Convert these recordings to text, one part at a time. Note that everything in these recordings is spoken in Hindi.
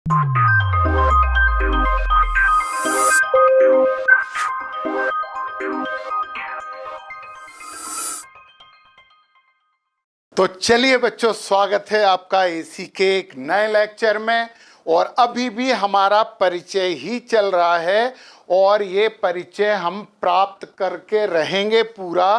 तो चलिए बच्चों, स्वागत है आपका एसी के एक नए लेक्चर में। और अभी भी हमारा परिचय ही चल रहा है और ये परिचय हम प्राप्त करके रहेंगे पूरा।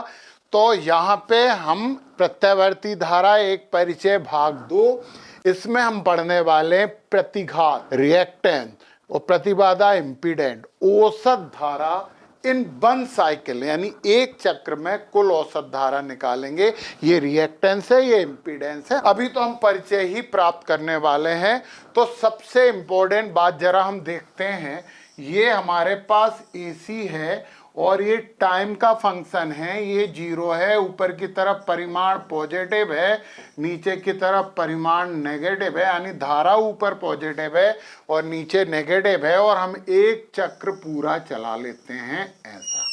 तो यहाँ पे हम प्रत्यावर्ती धारा एक परिचय भाग 2, इसमें हम पढ़ने वाले प्रतिघात रिएक्टेंस और प्रतिबाधा इम्पीडेंट, औसत धारा इन 1 साइकिल, यानी एक चक्र में कुल औसत धारा निकालेंगे। ये रिएक्टेंस है, ये इम्पीडेंस है। अभी तो हम परिचय ही प्राप्त करने वाले हैं। तो सबसे इंपॉर्टेंट बात जरा हम देखते हैं, ये हमारे पास एसी है और ये टाइम का फंक्शन है, ये 0 है, ऊपर की तरफ परिमाण पॉजिटिव है, नीचे की तरफ परिमाण नेगेटिव है, यानी धारा ऊपर पॉजिटिव है और नीचे नेगेटिव है। और हम एक चक्र पूरा चला लेते हैं ऐसा।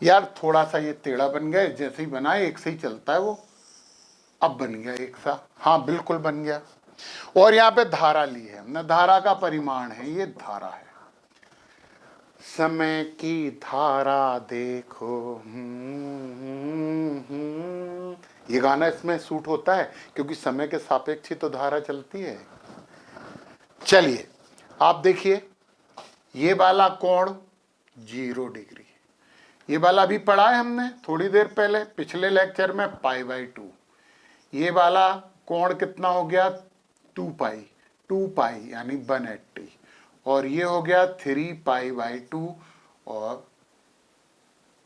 यार थोड़ा सा ये टेढ़ा बन गया, जैसे ही बना एक से ही चलता है वो, अब बन गया एक सा, हाँ बिल्कुल बन गया। और यहाँ पे धारा ली है हमने, धारा का परिमाण है, ये धारा है। समय की धारा देखो, ये गाना इसमें सूट होता है क्योंकि समय के सापेक्ष ही तो धारा चलती है। चलिए आप देखिए, ये वाला कोण 0 डिग्री, ये वाला भी पढ़ा है हमने थोड़ी देर पहले पिछले लेक्चर में, π/2। ये वाला कोण कितना हो गया, 2π यानी 180। और ये हो गया 3π/2 और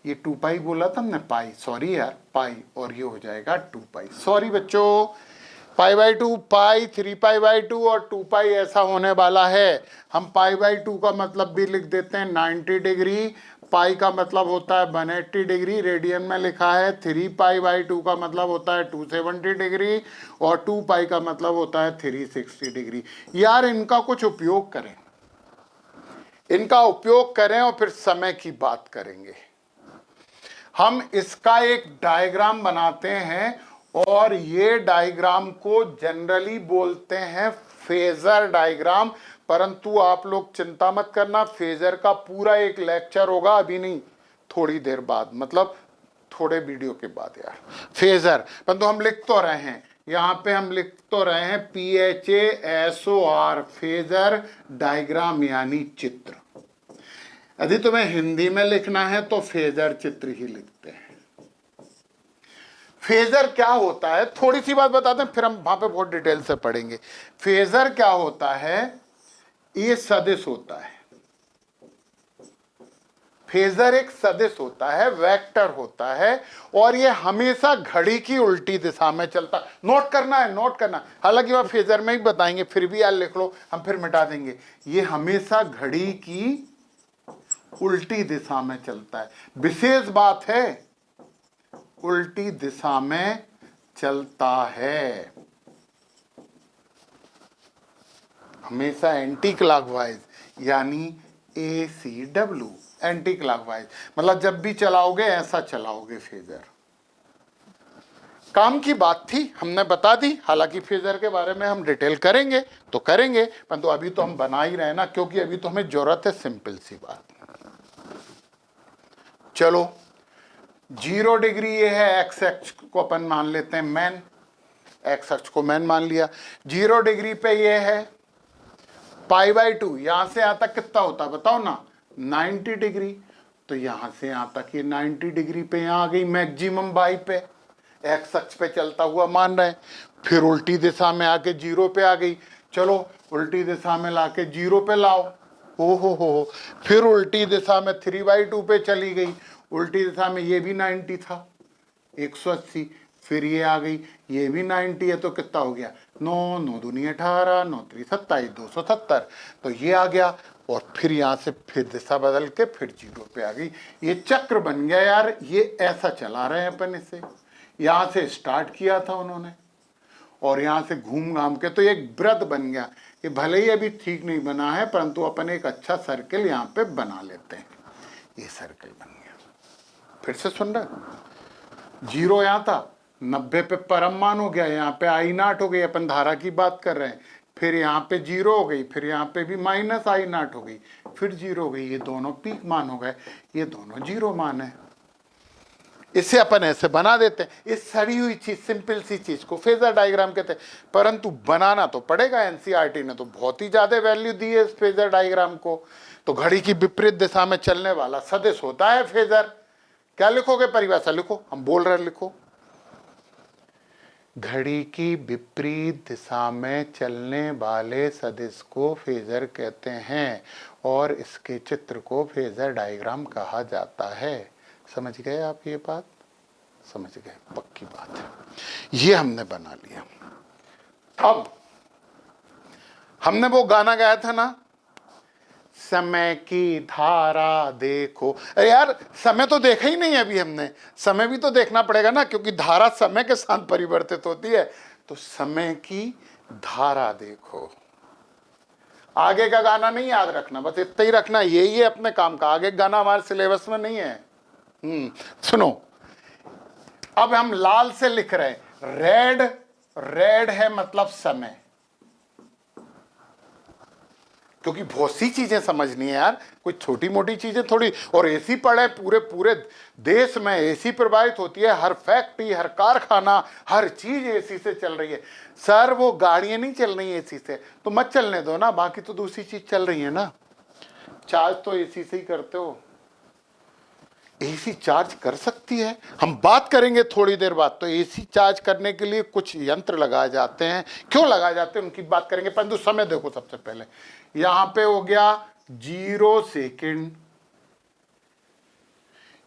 ये 2π बोला था हमने, पाई, सॉरी यार पाई, और ये हो जाएगा 2π। सॉरी बच्चों, π/2 पाई, 3π/2 और 2π ऐसा होने वाला है। हम π/2 का मतलब भी लिख देते हैं 90 डिग्री, पाई का मतलब होता है 180 डिग्री, रेडियन में लिखा है। 3π/2 का मतलब होता है 270 डिग्री और 2π का मतलब होता है 360 डिग्री। यार इनका कुछ उपयोग करें, इनका उपयोग करें और फिर समय की बात करेंगे। हम इसका एक डायग्राम बनाते हैं और ये डायग्राम को जनरली बोलते हैं फेजर डायग्राम। परंतु आप लोग चिंता मत करना, फेजर का पूरा एक लेक्चर होगा, अभी नहीं, थोड़ी देर बाद, मतलब थोड़े वीडियो के बाद यार फेजर। परंतु हम लिख तो रहे हैं, यहाँ पे हम लिख तो रहे हैं PHASOR, फेजर डायग्राम यानी चित्र। यदि तुम्हें हिंदी में लिखना है तो फेजर चित्र ही लिखते हैं। फेजर क्या होता है, थोड़ी सी बात बताते हैं, फिर हम वहां पे बहुत डिटेल से पढ़ेंगे। फेजर क्या होता है, ये सदिश होता है। फेजर एक सदिश होता है, वेक्टर होता है और ये हमेशा घड़ी की उल्टी दिशा में चलता। नोट करना है, नोट करना, हालांकि वह फेजर में ही बताएंगे, फिर भी यार लिख लो, हम फिर मिटा देंगे। ये हमेशा घड़ी की उल्टी दिशा में चलता है। विशेष बात है, उल्टी दिशा में चलता है, हमेशा एंटी क्लॉकवाइज, यानी ACW, एंटी क्लॉकवाइज। मतलब जब भी चलाओगे ऐसा चलाओगे फेजर। काम की बात थी, हमने बता दी। हालांकि फेजर के बारे में हम डिटेल करेंगे तो करेंगे, परंतु अभी तो हम बना ही रहे ना, क्योंकि अभी तो हमें जरूरत है सिंपल सी बात। चलो 0 डिग्री ये है, एक्स अक्ष को अपन मान लेते हैं मैन, एक्स अक्ष को मैन मान लिया। 0 डिग्री पे ये है π/2, यहां से यहां तक कितना होता है बताओ ना, 90 डिग्री। तो यहां से यहां तक ये 90 डिग्री पे यहां आ गई मैक्सिमम वाई पे, एक्स अक्ष पे चलता हुआ मान रहे हैं। फिर उल्टी दिशा में आके 0 पे आ गई, चलो उल्टी दिशा में लाके 0 पे लाओ, हो। फिर उल्टी दिशा में 3/2 पे चली गई, उल्टी दिशा में ये भी 90 था, 180। फिर ये आ गई, ये भी 90 है, तो कितना हो गया, 9 9 दूनी 18, 9 3 27, 270। तो ये आ गया और फिर यहाँ से फिर दिशा बदल के फिर 0 पे आ गई। ये चक्र बन गया यार, ये ऐसा चला रहे हैं अपन इसे। यहाँ से स्टार्ट किया था उन्होंने और यहाँ से घूम घाम के तो एक वृत्त बन गया। ये भले ही अभी ठीक नहीं बना है, परंतु अपन एक अच्छा सर्किल यहाँ पे बना लेते हैं। ये सर्किल बन गया, फिर से सुन रहे, 0 यहाँ था, 90 पे परम मान हो गया, यहाँ पे I0 हो गई, अपन धारा की बात कर रहे हैं, फिर यहाँ पे 0 हो गई, फिर यहाँ पे भी माइनस I0 हो गई, फिर 0 हो गई, ये दोनों पीक मान हो गए, ये दोनों 0 मान है। इसे अपन ऐसे बना देते हैं। इस सड़ी हुई चीज, सिंपल सी चीज को फेजर डायग्राम कहते हैं, परंतु बनाना तो पड़ेगा। एनसीईआरटी ने तो बहुत ही ज्यादा वैल्यू दी है इस फेजर डायग्राम को। तो घड़ी की विपरीत दिशा में चलने वाला सदिश होता है फेजर। क्या लिखोगे? परिभाषा लिखो, हम बोल रहे लिखो। घड़ी की विपरीत दिशा में चलने वाले सदिश को फेजर कहते हैं और इसके चित्र को फेजर डायग्राम कहा जाता है। समझ गए आप? ये बात समझ गए, पक्की बात है। ये हमने बना लिया। अब हमने वो गाना गाया था ना, समय की धारा देखो। अरे यार, समय तो देखा ही नहीं अभी हमने, समय भी तो देखना पड़ेगा ना, क्योंकि धारा समय के साथ परिवर्तित होती है। तो समय की धारा देखो। आगे का गाना नहीं याद रखना, बस इतना ही रखना, यही है अपने काम का। आगे गाना हमारे सिलेबस में नहीं है। सुनो, अब हम लाल से लिख रहे हैं, रेड, रेड है मतलब समय, क्योंकि बहुत सी चीजें समझनी है यार, कोई छोटी मोटी चीजें थोड़ी। और एसी पड़े, पूरे पूरे देश में एसी प्रभावित होती है, हर फैक्ट्री, हर कारखाना, हर चीज एसी से चल रही है। सर वो गाड़ियां नहीं चल रही एसी से, तो मत चलने दो ना, बाकी तो दूसरी चीज चल रही है ना। चार्ज तो एसी से ही करते हो, एसी चार्ज कर सकती है। हम बात करेंगे थोड़ी देर बाद। तो एसी चार्ज करने के लिए कुछ यंत्र लगाए जाते हैं, क्यों लगाए जाते हैं उनकी बात करेंगे, परंतु समय देखो। सबसे पहले यहां पे हो गया 0 सेकेंड,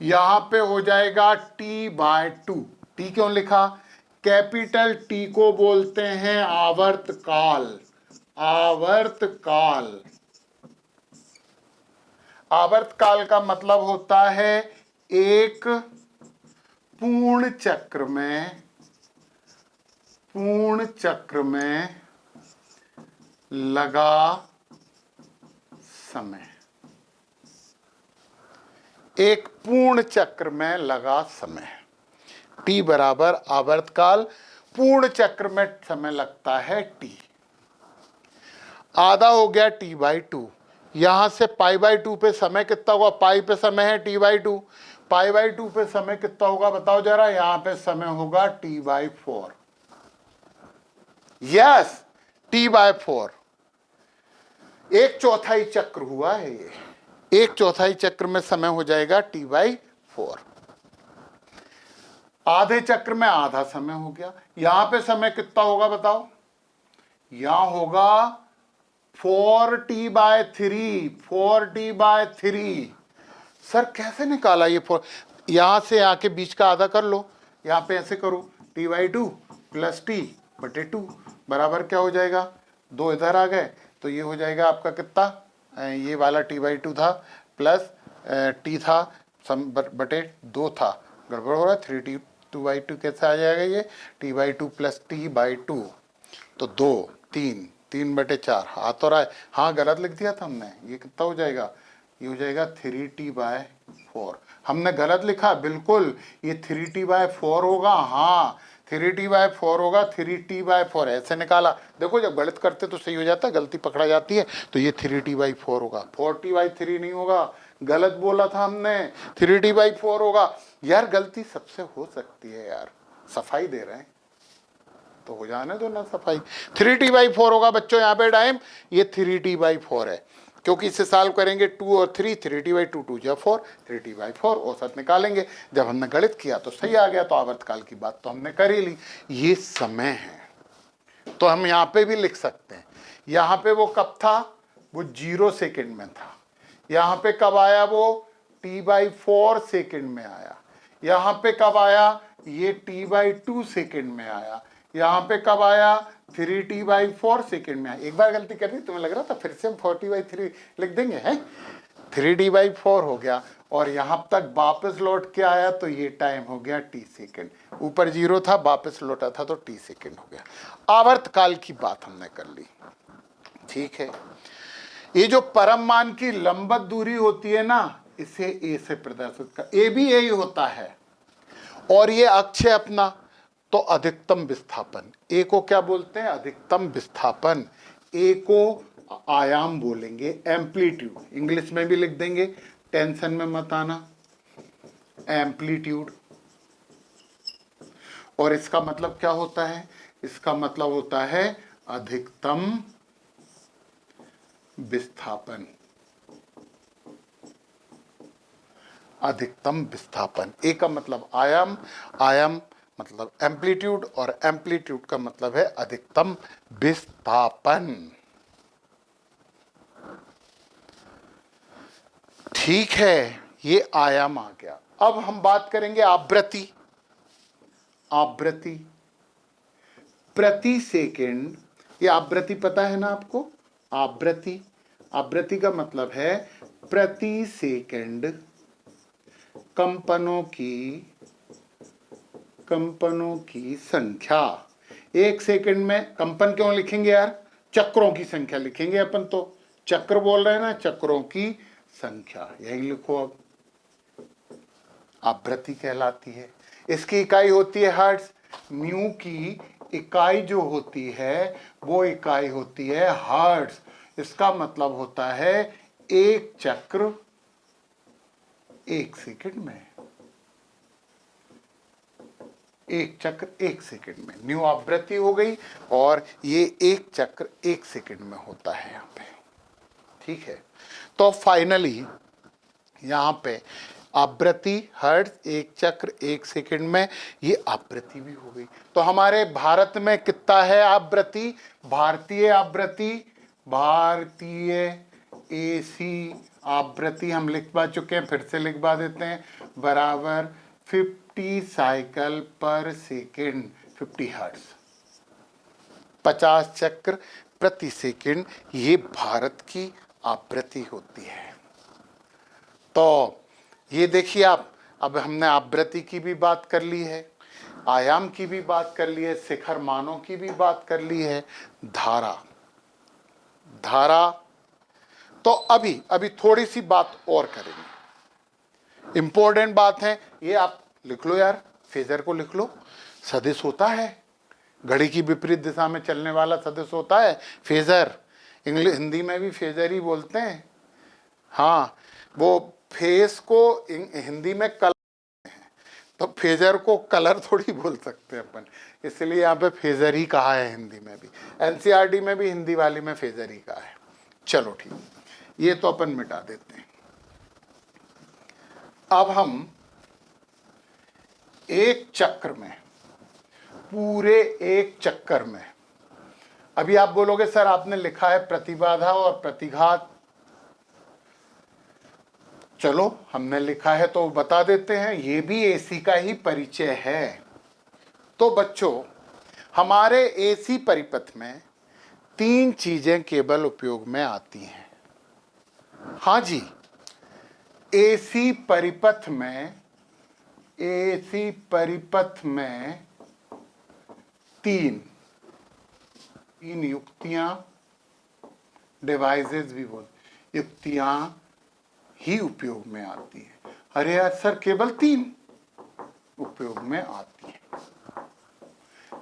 यहां पे हो जाएगा T/2। टी क्यों लिखा? कैपिटल टी को बोलते हैं आवर्तकाल। आवर्तकाल, आवर्तकाल का मतलब होता है एक पूर्ण चक्र में लगा समय। एक पूर्ण चक्र में लगा समय, टी बराबर आवर्तकाल। पूर्ण चक्र में समय लगता है टी। आधा हो गया T/2। यहां से π/2 पे समय कितना होगा? पाई पे समय है, T/2। π/2 पे समय कितना होगा बताओ जरा? यहां पे समय होगा T/4। Yes, T/4। 1/4 चक्र हुआ है ये। 1/4 चक्र में समय हो जाएगा T/4। आधे चक्र में आधा समय हो गया। यहां पे समय कितना होगा बताओ? यहां होगा 4T/3। 4T/3। सर कैसे निकाला ये 4? यहां से आके बीच का आधा कर लो, यहां पे ऐसे करो, T/2 प्लस T/2 बराबर क्या हो जाएगा? 2 इधर आ गए, तो ये हो जाएगा आपका कितना? ये वाला T/2 था प्लस T था बटे 2 था, गड़बड़ हो रहा है। 3T/2 कैसे आ जाएगा? ये T/2 प्लस T/2, तो 2 3 3/4 आ तो रहा है। हाँ गलत लिख दिया था हमने। ये कितना हो जाएगा? ये हो जाएगा 3T/4। हमने गलत लिखा बिल्कुल, ये 3T/4 होगा। हाँ 3T/4 होगा, 3T/4 ऐसे निकाला। देखो जब गलत करते तो सही हो जाता है, गलती पकड़ा जाती है। तो ये 3T/4 होगा, 4T/3 नहीं होगा, गलत बोला था हमने, 3T/4 होगा। यार गलती सबसे हो सकती है यार, सफाई दे रहे हैं तो हो जाने दो ना सफाई। 3T/4 होगा बच्चों, यहाँ पे टाइम ये 3T/4 है, क्योंकि इसे सॉल्व करेंगे 2 और 3, 3T/2 2 या 4, 3T/4 औसत निकालेंगे। जब हमने गणित किया तो सही आ गया, तो आवर्तकाल की बात तो हमने कर ही ली। ये समय है, तो हम यहाँ पे भी लिख सकते हैं। यहाँ पे वो कब था? वो 0 सेकेंड में था। यहाँ पे कब आया? वो T/4 सेकेंड में आया। यहाँ पे कब आया? ये T/2 सेकेंड में आया। यहाँ पे कब आया? 3T/4 सेकेंड में आया। एक बार गलती कर दी, तुम्हें लग रहा था फिर से हम 40/3 लिख देंगे, हैं? 3T/4 हो गया, और यहाँ तक वापस लौट के आया, तो ये टाइम हो गया T सेकेंड। ऊपर 0 था, वापस लौटा था, तो T सेकेंड हो गया। आवर्तकाल की बात हमने कर ली, ठीक है। ये जो परम मान की लंबवत दूरी होती है ना, इसे ए से प्रदर्शित कर, ए भी यही होता है, और ये अक्ष है अपना। तो अधिकतम विस्थापन, ए को क्या बोलते हैं? अधिकतम विस्थापन। ए को आयाम बोलेंगे, एम्पलीट्यूड, इंग्लिश में भी लिख देंगे, टेंशन में मत आना, एम्पलीट्यूड। और इसका मतलब क्या होता है? इसका मतलब होता है अधिकतम विस्थापन। अधिकतम विस्थापन, ए का मतलब आयाम, आयाम मतलब एम्पलीट्यूड, और एम्पलीट्यूड का मतलब है अधिकतम विस्थापन। ठीक है, ये आयाम आ गया। अब हम बात करेंगे आवृत्ति। आवृत्ति प्रति सेकंड, ये आवृत्ति पता है ना आपको? आवृत्ति, आवृत्ति का मतलब है प्रति सेकंड कंपनों की संख्या। एक सेकंड में कंपन क्यों लिखेंगे यार? चक्रों की संख्या लिखेंगे अपन, तो चक्र बोल रहे हैं ना, चक्रों की संख्या, यही लिखो। अब आवृत्ति कहलाती है। इसकी इकाई होती है हर्ट्ज। म्यू की इकाई जो होती है वो इकाई होती है हर्ट्ज। इसका मतलब होता है एक चक्र एक सेकंड में, एक चक्र एक सेकंड में, न्यू आवृत्ति हो गई। और ये एक चक्र एक सेकंड में होता है यहाँ पे। ठीक है, तो फाइनली यहाँ पे आवृत्ति हर्ट्ज, एक चक्र एक सेकंड में, ये आवृत्ति भी हो गई। तो हमारे भारत में कितना है आवृत्ति? भारतीय आवृत्ति, भारतीय एसी आवृत्ति हम लिखवा चुके हैं, फिर से लिखवा देते हैं, बराबर 50 साइकिल पर सेकेंड, 50 हर्ट्ज, 50 चक्र प्रति सेकेंड, ये भारत की आवृत्ति होती है। तो ये देखिए आप, अब हमने आवृत्ति की भी बात कर ली है, आयाम की भी बात कर ली है, शिखर मानों की भी बात कर ली है, धारा, धारा। तो अभी थोड़ी सी बात और करेंगे, इंपॉर्टेंट बात है ये, आप लिख लो यार, फेजर को लिख लो। सदिश होता है, घड़ी की विपरीत दिशा में चलने वाला सदिश होता है फेजर। इंग्लिश हिंदी में भी फेजर ही बोलते हैं। हाँ, वो फेस को हिंदी में कलर है, तो फेजर को कलर थोड़ी बोल सकते हैं अपन, इसलिए यहाँ पे फेजर ही कहा है हिंदी में भी। एनसीईआरटी में भी हिंदी वाली में फेजर ही कहा है। चलो ठीक, ये तो अपन मिटा देते हैं। अब हम एक चक्र में, पूरे एक चक्कर में, अभी आप बोलोगे सर आपने लिखा है प्रतिबाधा और प्रतिघात, चलो हमने लिखा है तो बता देते हैं, ये भी एसी का ही परिचय है। तो बच्चों, हमारे एसी परिपथ में 3 चीजें केवल उपयोग में आती हैं। हाँ जी, एसी परिपथ में तीन युक्तियां, डिवाइसेस भी बोल, युक्तियां ही उपयोग में आती है। अरे यार सर केवल 3 उपयोग में आती है।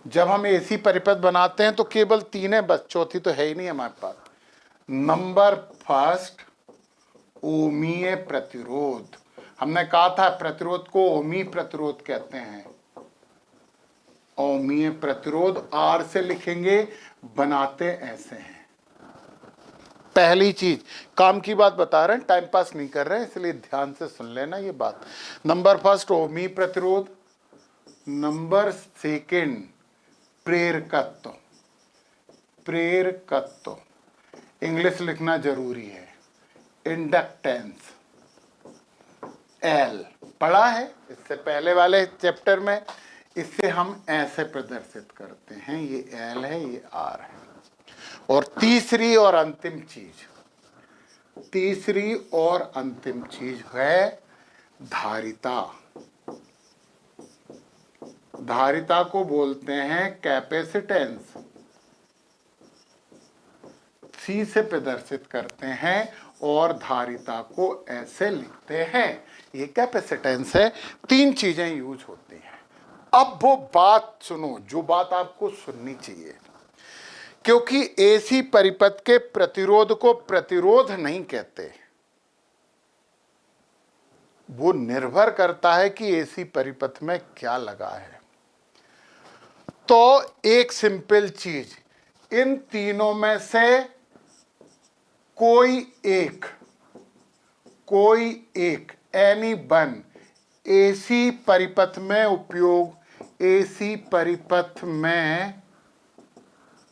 जब हम एसी परिपथ बनाते हैं तो केवल 3 है बस, चौथी तो है ही नहीं हमारे पास। नंबर फर्स्ट, ओमीय प्रतिरोध। हमने कहा था प्रतिरोध को ओमी प्रतिरोध कहते हैं। ओमीय प्रतिरोध आर से लिखेंगे, बनाते ऐसे हैं। पहली चीज, काम की बात बता रहे हैं, टाइम पास नहीं कर रहे हैं, इसलिए ध्यान से सुन लेना ये बात। नंबर फर्स्ट ओमी प्रतिरोध, नंबर सेकंड प्रेरकत्व। प्रेरकत्व इंग्लिश लिखना जरूरी है, इंडक्टेंस, एल पढ़ा है इससे पहले वाले चैप्टर में। इससे हम ऐसे प्रदर्शित करते हैं, ये एल है, ये आर है। और तीसरी और अंतिम चीज है धारिता। धारिता को बोलते हैं कैपेसिटेंस, सी से प्रदर्शित करते हैं और धारिता को ऐसे लिखते हैं, ये कैपेसिटेंस है। 3 चीजें यूज होती हैं, अब वो बात सुनो जो बात आपको सुननी चाहिए, क्योंकि एसी परिपथ के प्रतिरोध को प्रतिरोध नहीं कहते, वो निर्भर करता है कि एसी परिपथ में क्या लगा है। तो एक सिंपल चीज, इन तीनों में से कोई एक एनी वन एसी परिपथ में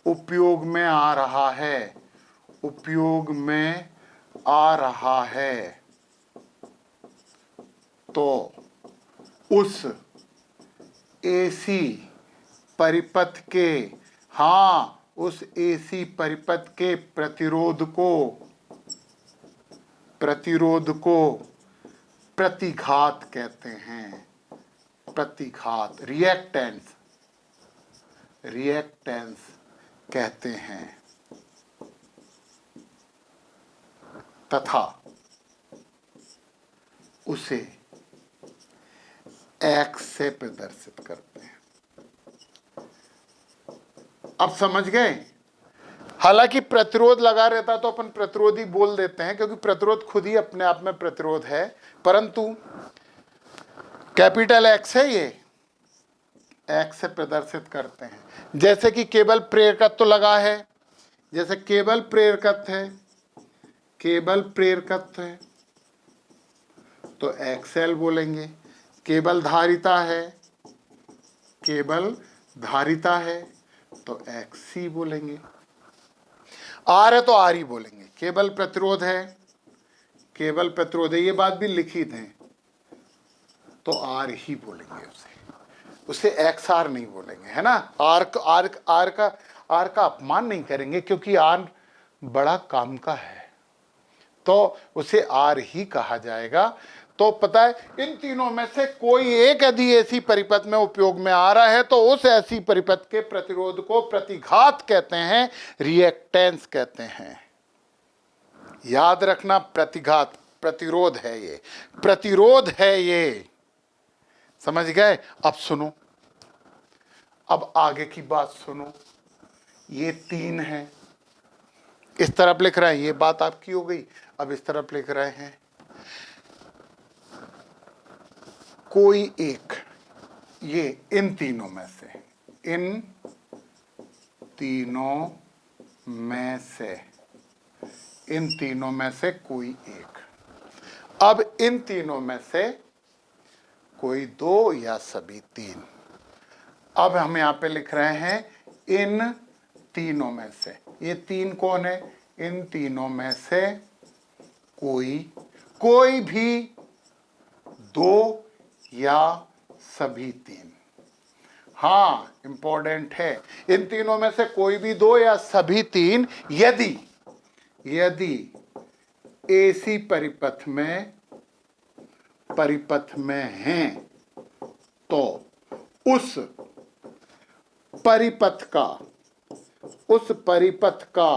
उपयोग में आ रहा है, तो उस एसी परिपथ के प्रतिरोध को प्रतिघात कहते हैं। प्रतिघात रिएक्टेंस कहते हैं, तथा उसे एक्स से प्रदर्शित करते हैं। अब समझ गए? हालांकि प्रतिरोध लगा रहता तो अपन प्रतिरोधी बोल देते हैं, क्योंकि प्रतिरोध खुद ही अपने आप में प्रतिरोध है, परंतु कैपिटल एक्स है, ये एक्स से प्रदर्शित करते हैं। जैसे कि केवल प्रेरकत्व लगा है, जैसे केवल प्रेरकत्व है तो एक्सएल बोलेंगे। केवल धारिता है तो एक्सी बोलेंगे। आर है तो आर ही बोलेंगे। केवल प्रतिरोध है, ये बात भी लिखी है तो आर ही बोलेंगे, उसे एक्स आर नहीं बोलेंगे, है ना। आर का अपमान नहीं करेंगे, क्योंकि आर बड़ा काम का है, तो उसे आर ही कहा जाएगा। तो पता है, इन तीनों में से कोई एक यदि ऐसी परिपथ में उपयोग में आ रहा है तो उस ऐसी परिपथ के प्रतिरोध को प्रतिघात कहते हैं, रिएक्टेंस कहते हैं। याद रखना, प्रतिघात प्रतिरोध है ये, समझ गए? अब सुनो, अब आगे की बात सुनो। ये 3 है, इस तरफ लिख रहे हैं, ये बात आपकी हो गई। अब इस तरफ लिख रहे हैं कोई एक, ये इन तीनों में से कोई एक। अब इन तीनों में से कोई 2 या सभी 3। अब हम यहां पे लिख रहे हैं इन तीनों में से। ये 3 कौन है? इन तीनों में से कोई भी 2 या सभी 3। हाँ, इंपॉर्टेंट है, इन तीनों में से कोई भी 2 या सभी 3 यदि एसी परिपथ में हैं, तो उस परिपथ का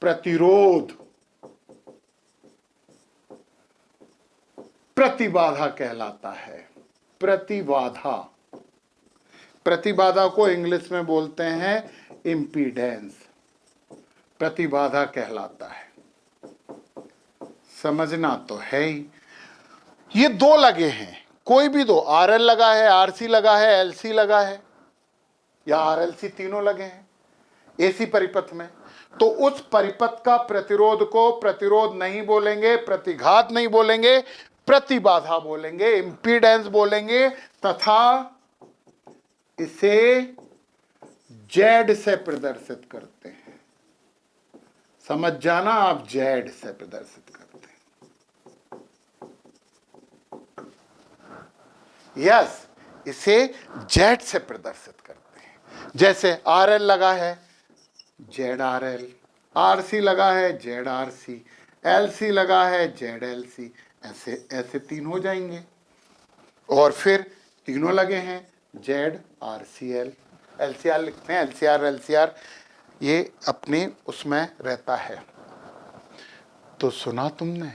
प्रतिरोध प्रतिबाधा कहलाता है। प्रतिबाधा को इंग्लिश में बोलते हैं इम्पीडेंस। प्रतिबाधा कहलाता है, समझना तो है ही। ये 2 लगे हैं, कोई भी 2, आरएल लगा है, आरसी लगा है, एलसी लगा है, या आरएलसी, तीनों लगे हैं एसी परिपथ में, तो उस परिपथ का प्रतिरोध को प्रतिरोध नहीं बोलेंगे, प्रतिघात नहीं बोलेंगे, प्रतिबाधा बोलेंगे, इंपीडेंस बोलेंगे, तथा इसे जेड से प्रदर्शित करते हैं। समझ जाना, आप जेड से प्रदर्शित करते हैं। यस, इसे जेड से प्रदर्शित करते हैं। जैसे आरएल लगा है, जेड आरएल, आरसी लगा है, जेड आरसी, एलसी लगा है, जेड एलसी, ऐसे 3 हो जाएंगे। और फिर तीनों लगे हैं, जेड आरसीएल, एलसीआर लिखते हैं, एलसीआर ये अपने उसमें रहता है। तो सुना तुमने,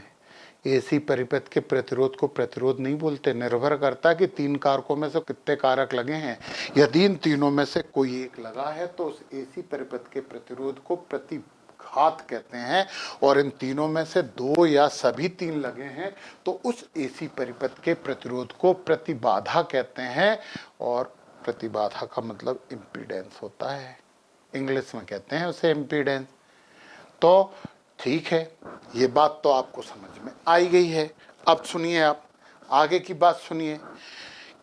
एसी परिपथ के प्रतिरोध को प्रतिरोध नहीं बोलते, निर्भर करता है कि तीन कारकों में से कितने कारक लगे हैं। यदि इन तीनों में से कोई एक लगा है तो उस एसी परिपथ के प्रतिरोध को प्रतिघात कहते हैं, और इन तीनों में से दो या सभी तीन लगे हैं तो उस एसी परिपथ के प्रतिरोध को प्रतिबाधा कहते हैं, और प्रतिबाधा का मतलब इम्पीडेंस होता है, इंग्लिश में कहते हैं उसे इम्पीडेंस। तो ठीक है, ये बात तो आपको समझ में आई गई है। अब सुनिए, आप आगे की बात सुनिए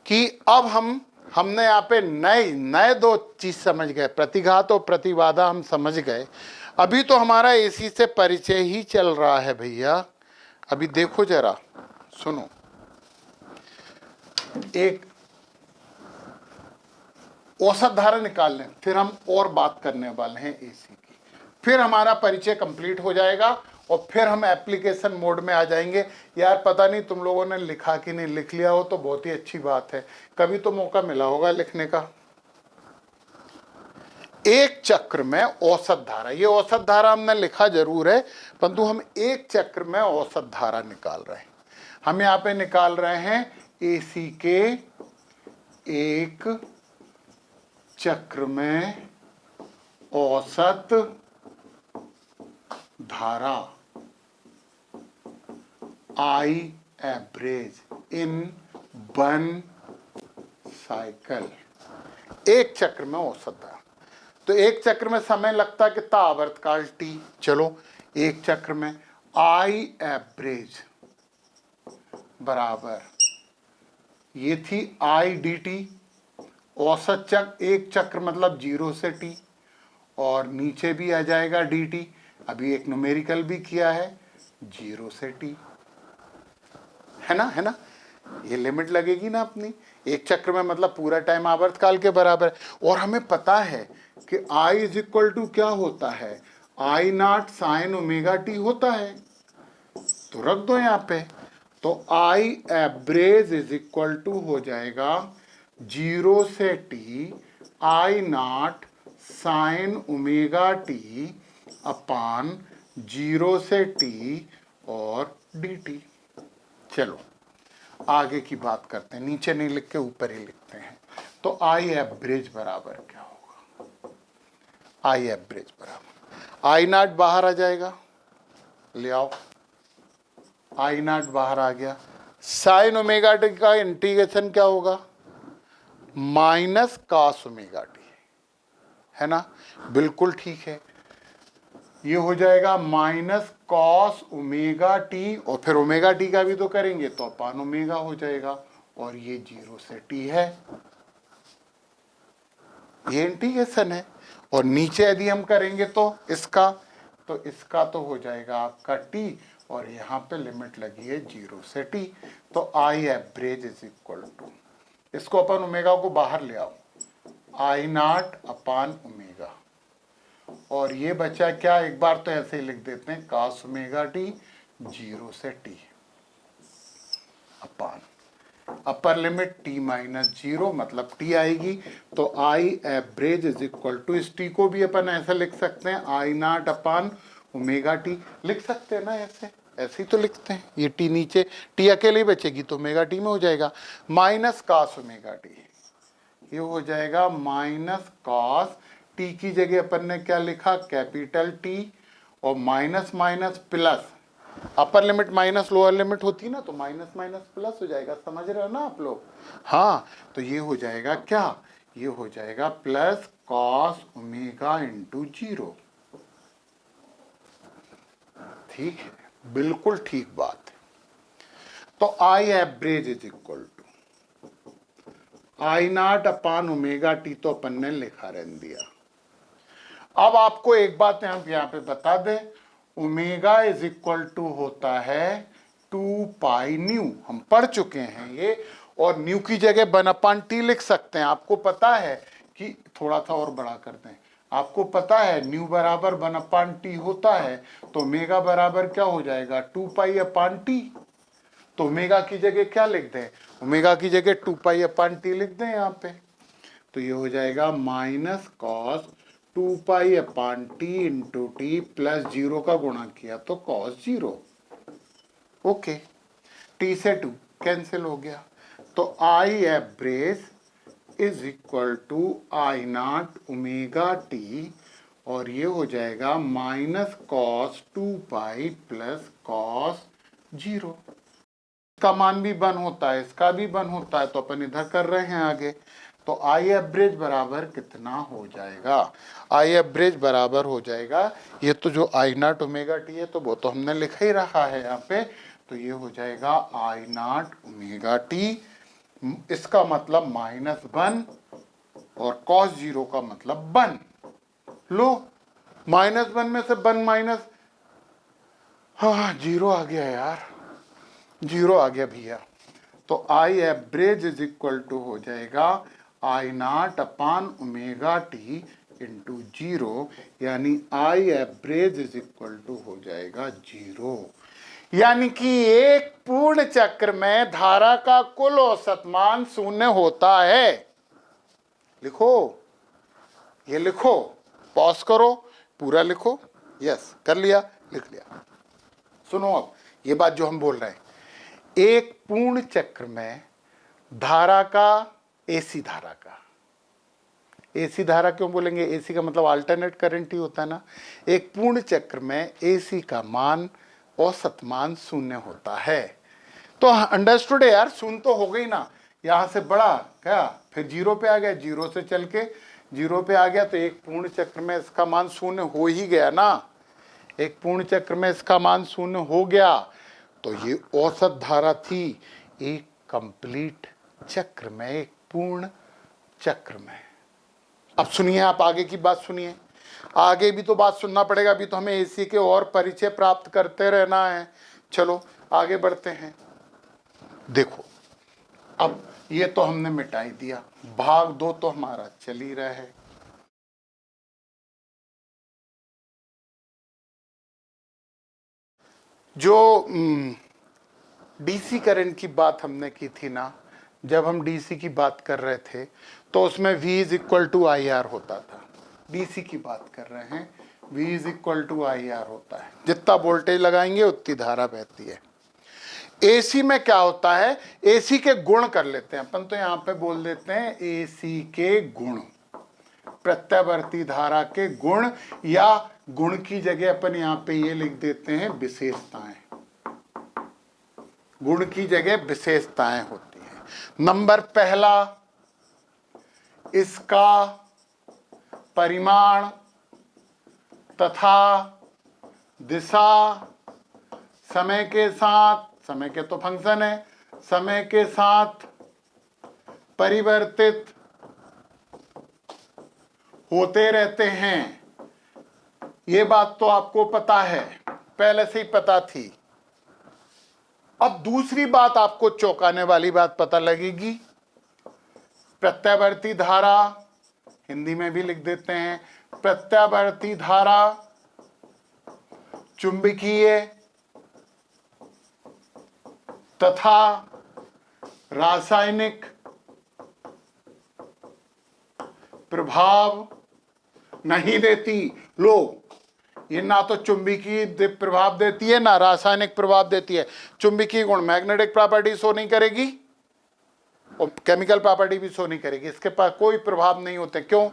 कि अब हमने यहाँ पे नए दो चीज समझ गए, प्रतिघात और प्रतिबाधा हम समझ गए। अभी तो हमारा एसी से परिचय ही चल रहा है भैया। अभी देखो जरा, सुनो, एक औसत धारा निकाल लें, फिर हम और बात करने वाले हैं एसी की, फिर हमारा परिचय कंप्लीट हो जाएगा और फिर हम एप्लीकेशन मोड में आ जाएंगे। यार पता नहीं तुम लोगों ने लिखा कि नहीं, लिख लिया हो तो बहुत ही अच्छी बात है, कभी तो मौका मिला होगा लिखने का। एक चक्र में औसत धारा, ये औसत धारा हमने लिखा जरूर है, परंतु हम एक चक्र में औसत धारा निकाल रहे हैं। हम यहाँ पे निकाल रहे हैं एसी के एक चक्र में औसत धारा, I average in one cycle. एक चक्र में औसत धारा, तो एक चक्र में समय लगता है कितना, आवर्तकाल टी। चलो, एक चक्र में आई एवरेज बराबर, ये थी आई डी टी, औसत चक्र, एक चक्र मतलब 0 से टी, और नीचे भी आ जाएगा डी टी। अभी एक न्यूमेरिकल भी किया है 0 से टी, है ना, ये लिमिट लगेगी ना अपनी। एक चक्र में मतलब पूरा टाइम आवर्तकाल के बराबर। और हमें पता है कि I इज इक्वल टू क्या होता है, I naught sine omega t होता है, तो रख दो यहाँ पे। तो I average is equal to हो जाएगा 0 से t I naught sine omega t upon 0 से टी और डी टी। चलो आगे की बात करते हैं, नीचे नहीं लिख के ऊपर ही लिखते हैं। तो आई एवरेज बराबर क्या होगा, आई एवरेज बराबर आई नॉट बाहर आ जाएगा, ले आओ, आई नॉट बाहर आ गया, साइन ओमेगा टी का इंटीग्रेशन क्या होगा, माइनस कॉस ओमेगा टी, है ना, बिल्कुल ठीक है। ये हो जाएगा माइनस कॉस ओमेगा टी, और फिर ओमेगा टी का भी तो करेंगे तो अपान ओमेगा हो जाएगा, और ये 0 से टी है, ये इंटीग्रेशन है। और नीचे यदि हम करेंगे तो इसका तो हो जाएगा आपका टी, और यहाँ पे लिमिट लगी है 0 से टी। तो I average is equal to, इसको अपन ओमेगा को बाहर ले आओ, आई नॉट अपान ओमेगा, और ये बचा क्या, एक बार तो ऐसे ही लिख देते हैं, कॉस ओमेगा टी 0 से T upon upper limit T minus 0, मतलब टी आएगी। तो I average is equal to, इस टी को भी अपन ऐसा लिख सकते हैं, I naught upon omega T लिख सकते हैं ना, ऐसे ही तो लिखते हैं। ये टी नीचे, टी अकेले बचेगी तो ओमेगा टी में हो जाएगा, माइनस कॉस ओमेगा टी, ये हो जाएगा माइनस कॉस, टी की जगह अपन ने क्या लिखा, कैपिटल टी, और minus minus plus, upper limit minus lower limit होती है ना, तो माइनस माइनस प्लस हो जाएगा, समझ रहे हो ना आप लोग। हाँ, तो ये हो जाएगा क्या, ये हो जाएगा प्लस कॉस ओमेगा इंटू 0। ठीक है, बिल्कुल ठीक बात है। तो I average is equal to I naught upon omega T, तो अपन ने लिखा रहने दिया। अब आपको एक बात यहाँ पे बता दें, ओमेगा इज इक्वल टू होता है 2 पाई न्यू, हम पढ़ चुके हैं ये, और न्यू की जगह 1/t लिख सकते हैं। आपको पता है कि, थोड़ा सा और बड़ा करते हैं, आपको पता है न्यू बराबर 1/t होता है, तो ओमेगा बराबर क्या हो जाएगा 2 पाई अपान टी। तो ओमेगा की जगह क्या लिख दें, ओमेगा की जगह 2 पाई अपान टी लिख दें यहाँ पे। तो ये हो जाएगा minus cos 2 pi upon T into T plus 0 का गुणा किया तो कॉस 0। ओके, टी से टू कैंसिल हो गया, तो I average is equal to I naught omega T, और ये हो जाएगा minus cos 2 pi plus cos 0। इसका मान भी 1 होता है, इसका भी 1 होता है, तो अपन इधर कर रहे हैं आगे। तो आई एवरेज बराबर कितना हो जाएगा? आई एवरेज बराबर हो जाएगा, ये तो जो आई नॉट ओमेगा टी है तो वो तो हमने लिखा ही रखा है यहाँ पे, तो ये हो जाएगा आई नॉट ओमेगा टी, इसका मतलब -1 और cos 0 का मतलब 1। लो, -1 में से 1 माइनस, हाँ 0 आ गया यार, 0 आ गया भैया। तो I average is equal to हो जाएगा I naught upon omega t into 0, यानी I average is equal to हो जाएगा 0। यानी कि एक पूर्ण चक्र में धारा का कुल औसत मान 0 होता है। लिखो, ये लिखो, पॉज करो, पूरा लिखो। यस, कर लिया, लिख लिया। सुनो अब ये बात जो हम बोल रहे हैं, एक पूर्ण चक्र में धारा का, एसी धारा का, एसी धारा क्यों बोलेंगे? एसी का मतलब अल्टरनेट करंट ही होता है ना। एक पूर्ण चक्र में एसी का मान, औसत मान 0 होता है। तो अंडरस्टूड है यार, सुन तो हो गई ना, यहां से बढ़ा क्या, फिर 0 पे आ गया, 0 से चल के 0 पे आ गया, तो एक पूर्ण चक्र में इसका मान 0 हो ही गया ना। एक पूर्ण चक्र में इसका मान 0 हो गया, तो ये औसत धारा थी एक कंप्लीट चक्र में, एक पूर्ण चक्र में। अब सुनिए, आप आगे की बात सुनिए, आगे भी तो बात सुनना पड़ेगा, अभी तो हमें एसी के और परिचय प्राप्त करते रहना है। चलो आगे बढ़ते हैं। देखो, अब ये तो हमने मिटाई दिया, भाग 2 तो हमारा चल ही रहा है। जो डीसी करंट की बात हमने की थी ना, जब हम डीसी की बात कर रहे थे तो उसमें V is equal to I R होता था। डीसी की बात कर रहे हैं, V is equal to I R होता है, जितना वोल्टेज लगाएंगे उतनी धारा बहती है। एसी में क्या होता है, एसी के गुण कर लेते हैं अपन, तो यहाँ पे बोल देते हैं एसी के गुण, प्रत्यावर्ती धारा के गुण, या गुण की जगह अपन यहाँ पे ये लिख देते हैं विशेषताएं। गुण की जगह विशेषताएं होती हैं। नंबर पहला, इसका परिमाण तथा दिशा समय के साथ, समय के तो फंक्शन है, समय के साथ परिवर्तित होते रहते हैं। ये बात तो आपको पता है, पहले से ही पता थी। अब दूसरी बात आपको चौंकाने वाली बात पता लगेगी, प्रत्यावर्ती धारा, हिंदी में भी लिख देते हैं प्रत्यावर्ती धारा, चुंबकीय तथा रासायनिक प्रभाव नहीं देती। लो, ये ना तो चुंबकीय प्रभाव देती है ना रासायनिक प्रभाव देती है। चुंबकीय गुण मैग्नेटिक प्रॉपर्टी शो नहीं करेगी और केमिकल प्रॉपर्टी भी शो नहीं करेगी, इसके पास कोई प्रभाव नहीं होते। क्यों?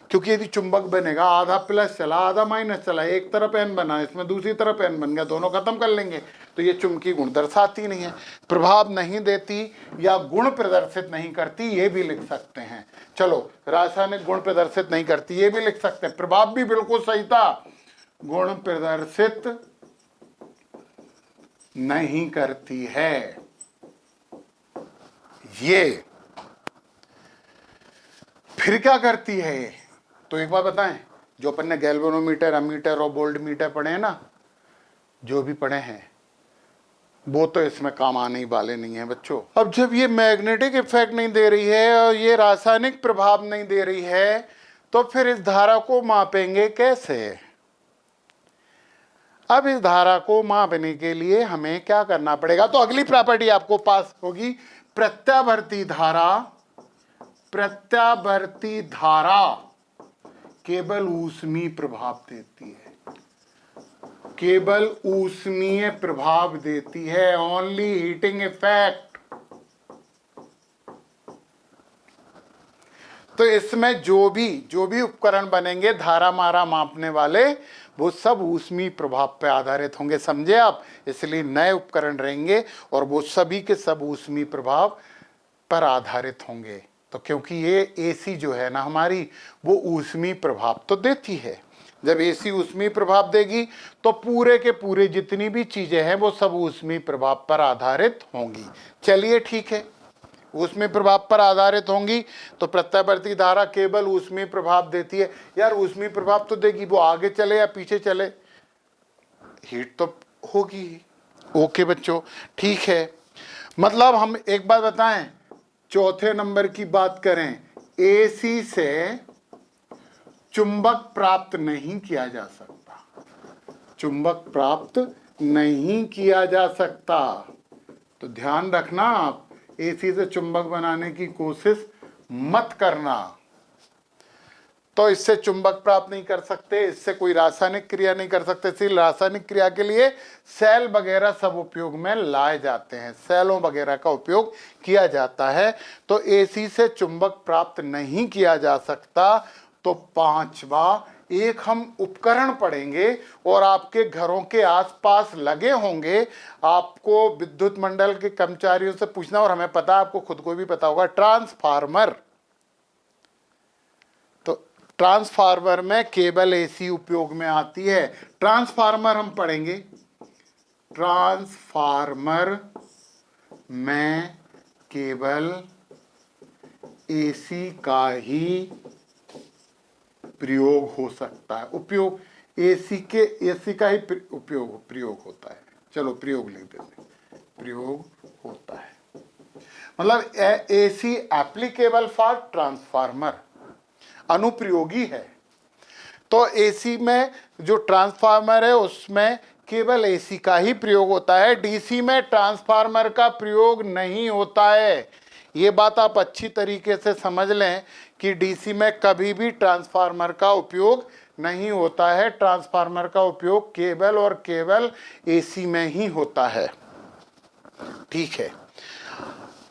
क्योंकि यदि चुंबक बनेगा, आधा प्लस चला आधा माइनस चला, एक तरफ एन बना, इसमें दूसरी तरफ एन बन गया, दोनों खत्म कर लेंगे, तो ये चुंबकीय गुण दर्शाती नहीं है, प्रभाव नहीं देती या गुण प्रदर्शित नहीं करती, ये भी लिख सकते हैं। चलो, रासायनिक गुण प्रदर्शित नहीं करती, ये भी लिख सकते हैं। प्रभाव भी बिल्कुल सही था, गुण प्रदर्शित नहीं करती है। ये फिर क्या करती है? तो एक बात बताएं, जो अपन ने गैल्वेनोमीटर, अमीटर और वोल्टमीटर पढ़े हैं ना, जो भी पढ़े हैं वो तो इसमें काम आने ही वाले नहीं है बच्चों। अब जब ये मैग्नेटिक इफेक्ट नहीं दे रही है और ये रासायनिक प्रभाव नहीं दे रही है, तो फिर इस धारा को मापेंगे कैसे? अब इस धारा को मापने के लिए हमें क्या करना पड़ेगा? तो अगली प्रॉपर्टी आपको पास होगी, प्रत्यावर्ती धारा। प्रत्यावर्ती धारा केवल ऊष्मीय प्रभाव देती है। केवल ऊष्मीय प्रभाव देती है, ओनली हीटिंग इफेक्ट। तो इसमें जो भी उपकरण बनेंगे धारा मारा मापने वाले, वो सब ऊष्मीय प्रभाव पर आधारित होंगे, समझे आप। इसलिए नए उपकरण रहेंगे और वो सभी के सब ऊष्मीय प्रभाव पर आधारित होंगे। तो क्योंकि ये एसी जो है ना हमारी, वो ऊष्मीय प्रभाव तो देती है। जब एसी ऊष्मीय प्रभाव देगी तो पूरे के पूरे जितनी भी चीजें हैं वो सब ऊष्मीय प्रभाव पर आधारित होंगी। चलिए ठीक है, ऊष्मीय प्रभाव पर आधारित होंगी तो प्रत्यावर्ती धारा केवल ऊष्मीय प्रभाव देती है। यार ऊष्मीय प्रभाव तो देगी, वो आगे चले या पीछे चले, हीट तो होगी ही। ओके बच्चों, ठीक है। मतलब हम एक बात बताएं, चौथे नंबर की बात करें, एसी से चुंबक प्राप्त नहीं किया जा सकता, चुंबक प्राप्त नहीं किया जा सकता। तो ध्यान रखना आप, एसी से चुंबक बनाने की कोशिश मत करना। तो इससे चुंबक प्राप्त नहीं कर सकते, इससे कोई रासायनिक क्रिया नहीं कर सकते। इसलिए रासायनिक क्रिया के लिए सेल वगैरह सब उपयोग में लाए जाते हैं, सेलों वगैरह का उपयोग किया जाता है। तो एसी से चुंबक प्राप्त नहीं किया जा सकता। तो पांचवा एक हम उपकरण पढ़ेंगे और आपके घरों के आसपास लगे होंगे, आपको विद्युत मंडल के कर्मचारियों से पूछना, और हमें पता, आपको खुद को भी पता होगा, ट्रांसफार्मर। तो ट्रांसफार्मर में केवल एसी उपयोग में आती है। ट्रांसफार्मर हम पढ़ेंगे, ट्रांसफार्मर में केवल एसी का ही प्रयोग हो सकता है। उपयोग एसी का ही प्रयोग होता है। चलो प्रयोग लिख देते हैं, प्रयोग होता है। मतलब एसी एप्लीकेबल फॉर ट्रांसफार्मर, अनुप्रयोगी है। तो एसी में जो ट्रांसफार्मर है उसमें केवल एसी का ही प्रयोग होता है, डीसी में ट्रांसफार्मर का प्रयोग नहीं होता है। ये बात आप अच्छी तरीके से समझ लें कि डीसी में कभी भी ट्रांसफार्मर का उपयोग नहीं होता है। ट्रांसफार्मर का उपयोग केवल और केवल एसी में ही होता है, ठीक है।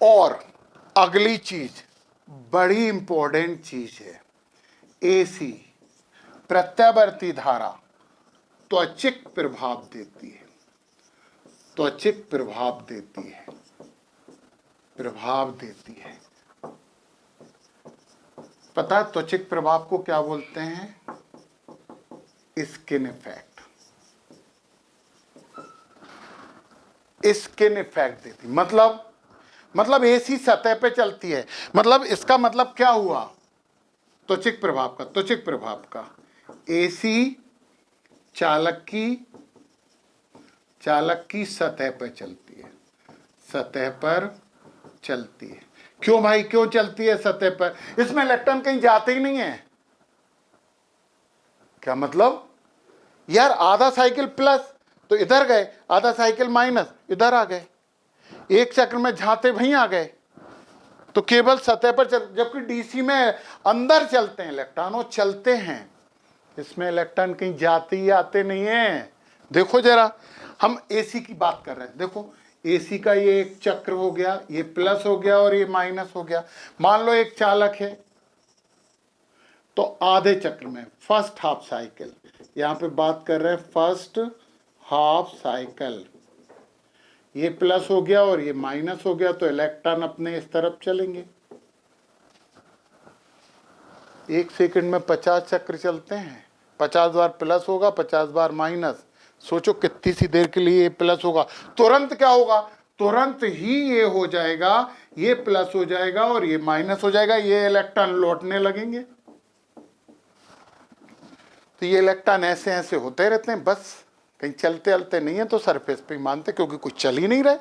और अगली चीज, बड़ी इंपॉर्टेंट चीज है, एसी प्रत्यावर्ती धारा त्वचिक प्रभाव देती है, त्वचिक प्रभाव देती है, प्रभाव देती है। पता है त्वचिक प्रभाव को क्या बोलते हैं? स्किन इफेक्ट, स्किन इफेक्ट देती। मतलब एसी सतह पे चलती है। मतलब इसका मतलब क्या हुआ त्वचिक प्रभाव का? त्वचिक प्रभाव का एसी चालक की सतह पर चलती है, सतह पर चलती है। क्यों भाई, क्यों चलती है सतह पर? इसमें इलेक्ट्रॉन कहीं जाते ही नहीं है। क्या मतलब? यार आधा साइकिल प्लस तो इधर गए, आधा साइकिल माइनस इधर आ गए, एक चक्र में झाते वहीं आ गए। तो केवल सतह पर चल, जबकि डीसी में अंदर चलते हैं इलेक्ट्रॉन, वो चलते हैं। इसमें इलेक्ट्रॉन कहीं जाते ही आते नहीं है। देखो जरा, हम एसी की बात कर रहे हैं। देखो एसी का ये एक चक्र हो गया, ये प्लस हो गया और ये माइनस हो गया। मान लो एक चालक है, तो आधे चक्र में फर्स्ट हाफ साइकिल, यहां पे बात कर रहे हैं फर्स्ट हाफ साइकिल, ये प्लस हो गया और ये माइनस हो गया, तो इलेक्ट्रॉन अपने इस तरफ चलेंगे। एक सेकंड में 50 चक्र चलते हैं, 50 बार प्लस होगा, 50 बार माइनस। सोचो कितनी सी देर के लिए ये प्लस होगा, तुरंत क्या होगा? तुरंत ही ये हो जाएगा, ये प्लस हो जाएगा और ये माइनस हो जाएगा, ये इलेक्ट्रॉन लौटने लगेंगे। तो ये इलेक्ट्रॉन ऐसे ऐसे होते रहते हैं, बस कहीं चलते चलते नहीं है, तो सरफेस पे ही मानते, क्योंकि कुछ चल ही नहीं रहे।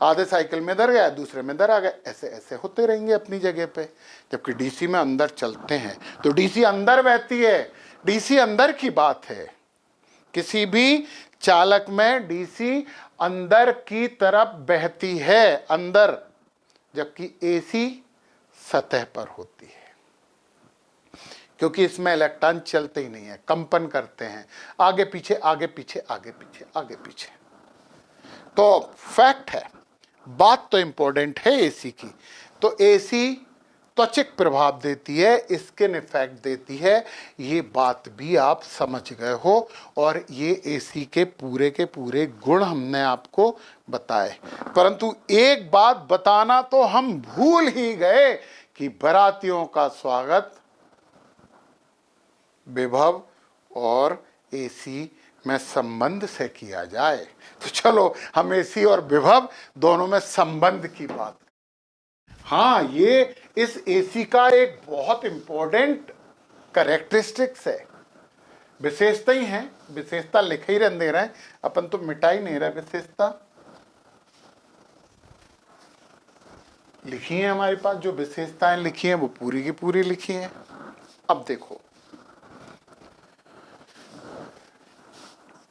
आधे साइकिल में इधर गया, दूसरे में इधर आ गए, ऐसे ऐसे होते रहेंगे अपनी जगह पे। जबकि डीसी में अंदर चलते हैं, तो डीसी अंदर बहती है, डीसी अंदर की बात है। किसी भी चालक में डीसी अंदर की तरफ बहती है, अंदर, जबकि एसी सतह पर होती है। क्योंकि इसमें इलेक्ट्रॉन चलते ही नहीं है, कंपन करते हैं, आगे पीछे आगे पीछे आगे पीछे आगे पीछे। तो फैक्ट है, बात तो इंपॉर्टेंट है एसी की। तो एसी त्वचिक प्रभाव देती है, स्किन इफेक्ट देती है, ये बात भी आप समझ गए हो। और ये एसी के पूरे गुण हमने आपको बताए। परंतु एक बात बताना तो हम भूल ही गए कि बारातियों का स्वागत विभव और एसी में संबंध से किया जाए। तो चलो हम एसी और विभव दोनों में संबंध की बात। हाँ, ये इस एसी का एक बहुत इंपॉर्टेंट कैरेक्टरिस्टिक्स है, विशेषता ही है। विशेषता लिखे ही रहने दे रहे हैं अपन, तो मिटा ही नहीं रहे। विशेषता लिखी है हमारे पास, जो विशेषताएं लिखी हैं वो पूरी की पूरी लिखी हैं। अब देखो,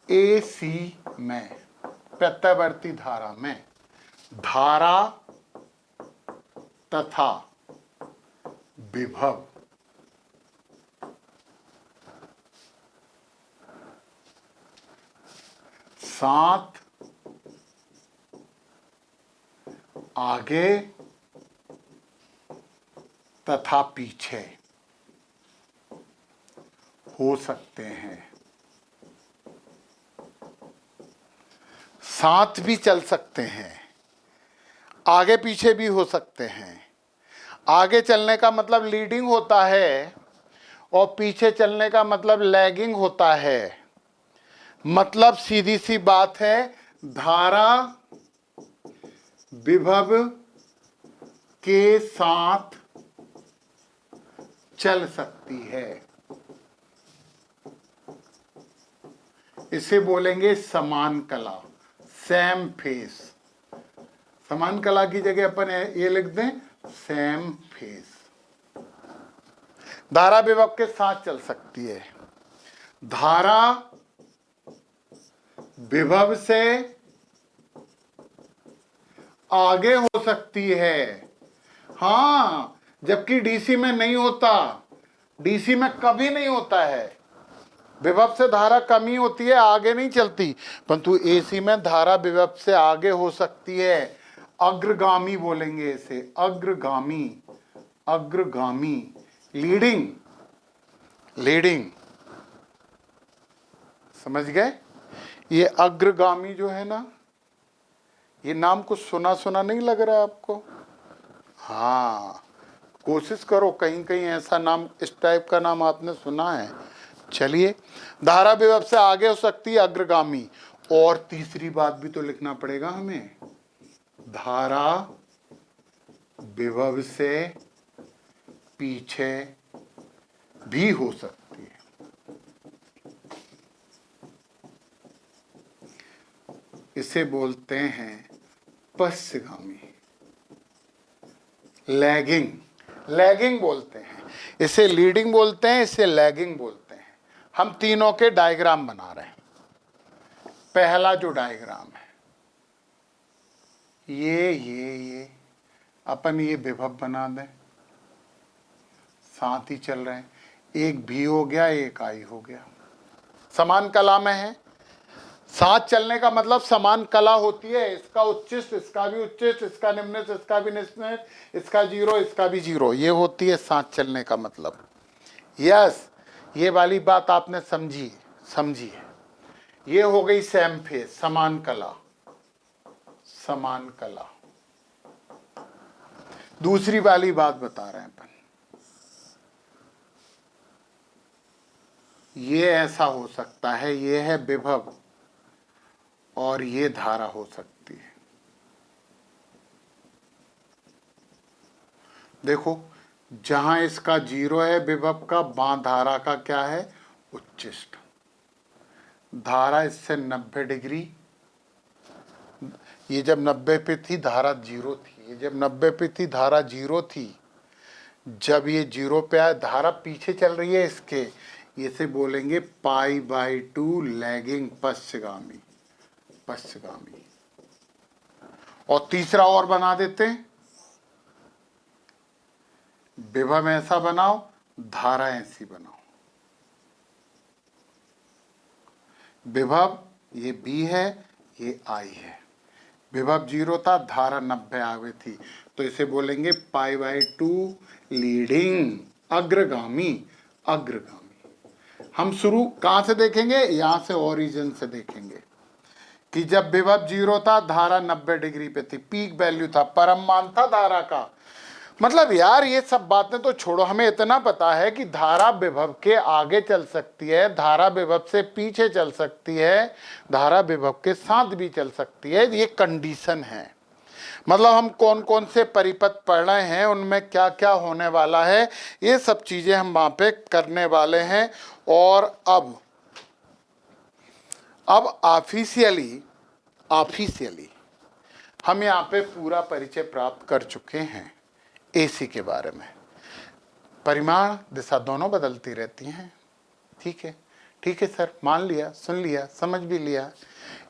एसी में प्रत्यावर्ती धारा में धारा तथा विभव साथ आगे तथा पीछे हो सकते हैं, साथ भी चल सकते हैं, आगे पीछे भी हो सकते हैं। आगे चलने का मतलब लीडिंग होता है और पीछे चलने का मतलब लैगिंग होता है। मतलब सीधी सी बात है, धारा विभव के साथ चल सकती है। इसे बोलेंगे समान कला, सेम फेस। समान कला की जगह अपन ये लिख दें सेम फेस। धारा विभव के साथ चल सकती है, धारा विभव से आगे हो सकती है। हाँ, जबकि डीसी में नहीं होता, डीसी में कभी नहीं होता है। विभव से धारा कम ही होती है, आगे नहीं चलती। परंतु एसी में धारा विभव से आगे हो सकती है, अग्रगामी बोलेंगे इसे, अग्रगामी, अग्रगामी, लीडिंग, लीडिंग। समझ गए? ये अग्रगामी जो है ना, ये नाम कुछ सुना सुना नहीं लग रहा है आपको? हाँ, कोशिश करो, कहीं कहीं ऐसा नाम, इस टाइप का नाम आपने सुना है। चलिए, धारा विभव से आगे हो सकती है, अग्रगामी। और तीसरी बात भी तो लिखना पड़ेगा हमें, धारा विभव से पीछे भी हो सकती है। इसे बोलते हैं पश्चगामी, लैगिंग, लैगिंग बोलते हैं। इसे लीडिंग बोलते हैं, इसे लैगिंग बोलते हैं। हम तीनों के डायग्राम बना रहे हैं। पहला जो डायग्राम है, ये अपन ये विभव बना दें, साथ ही चल रहे हैं। एक भी हो गया, एक आई हो गया, समान कला में है। साथ चलने का मतलब समान कला होती है, इसका उच्चिष्ट इसका भी उच्चिष्ट, इसका निम्निष्ट इसका भी निम्निष्ट, इसका जीरो इसका भी जीरो, ये होती है साथ चलने का मतलब। यस, ये वाली बात आपने समझी है। ये हो गई सेम फेस, समान कला, समान कला। दूसरी वाली बात बता रहे हैं अपन, ये ऐसा हो सकता है, ये है विभव और ये धारा हो सकती है। देखो, जहां इसका जीरो है विभव का, वहां धारा का क्या है, उच्चिष्ट। धारा इससे 90 डिग्री, ये जब 90 पे थी धारा जीरो थी, ये जब 90 पे थी धारा जीरो थी। जब ये जीरो पे आया, धारा पीछे चल रही है इसके, इसे बोलेंगे π/2 लैगिंग, पश्चगामी, पश्चगामी। और तीसरा और बना देते हैं, विभव ऐसा बनाओ, धारा ऐसी बनाओ। विभव ये B है, ये I है। विभव 0 था, धारा 90 आ गई थी, तो इसे बोलेंगे π/2 लीडिंग, अग्रगामी। अग्रगामी हम शुरू कहां से देखेंगे? यहां से, ओरिजिन से देखेंगे कि जब विभव 0 था, धारा 90 डिग्री पे थी, पीक वैल्यू था, परम मान था धारा का। मतलब यार ये सब बातें तो छोड़ो, हमें इतना पता है कि धारा विभव के आगे चल सकती है, धारा विभव से पीछे चल सकती है, धारा विभव के साथ भी चल सकती है, ये कंडीशन है। मतलब हम कौन कौन से परिपथ पढ़ रहे हैं, उनमें क्या क्या होने वाला है, ये सब चीजें हम वहां पे करने वाले हैं। और अब ऑफिशियली हम यहाँ पे पूरा परिचय प्राप्त कर चुके हैं एसी के बारे में। परिमाण दिशा दोनों बदलती रहती हैं, ठीक है, ठीक है सर, मान लिया, सुन लिया, समझ भी लिया।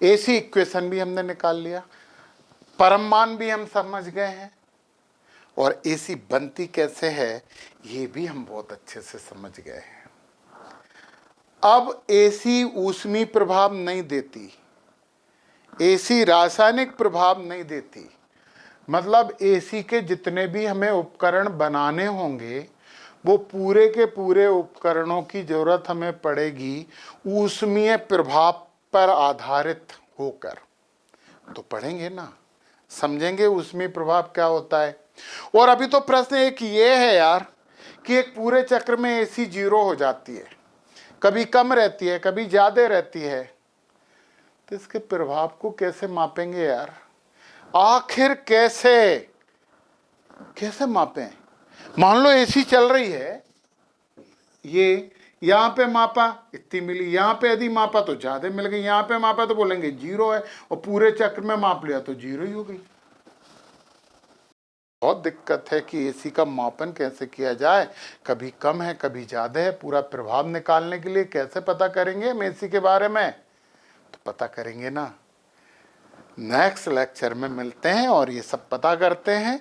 एसी इक्वेशन भी हमने निकाल लिया, परम मान भी हम समझ गए हैं, और एसी बनती कैसे है ये भी हम बहुत अच्छे से समझ गए हैं। अब एसी ऊष्मीय प्रभाव नहीं देती, एसी रासायनिक प्रभाव नहीं देती। मतलब एसी के जितने भी हमें उपकरण बनाने होंगे, वो पूरे के पूरे उपकरणों की जरूरत हमें पड़ेगी ऊष्मीय प्रभाव पर आधारित होकर। तो पढ़ेंगे ना, समझेंगे ऊष्मीय प्रभाव क्या होता है। और अभी तो प्रश्न एक ये है यार कि एक पूरे चक्र में एसी 0 हो जाती है, कभी कम रहती है, कभी ज्यादा रहती है, तो इसके प्रभाव को कैसे मापेंगे यार? आखिर कैसे मापें? मान लो एसी चल रही है, ये यहां पे मापा इतनी मिली, यहां पे यदि मापा तो ज्यादा मिल गई, यहां पे मापा तो बोलेंगे 0 है, और पूरे चक्र में माप लिया तो 0 ही हो गई। बहुत दिक्कत है कि एसी का मापन कैसे किया जाए, कभी कम है कभी ज्यादा है, पूरा प्रभाव निकालने के लिए कैसे पता करेंगे हम एसी के बारे में? तो पता करेंगे ना, नेक्स्ट लेक्चर में मिलते हैं और ये सब पता करते हैं।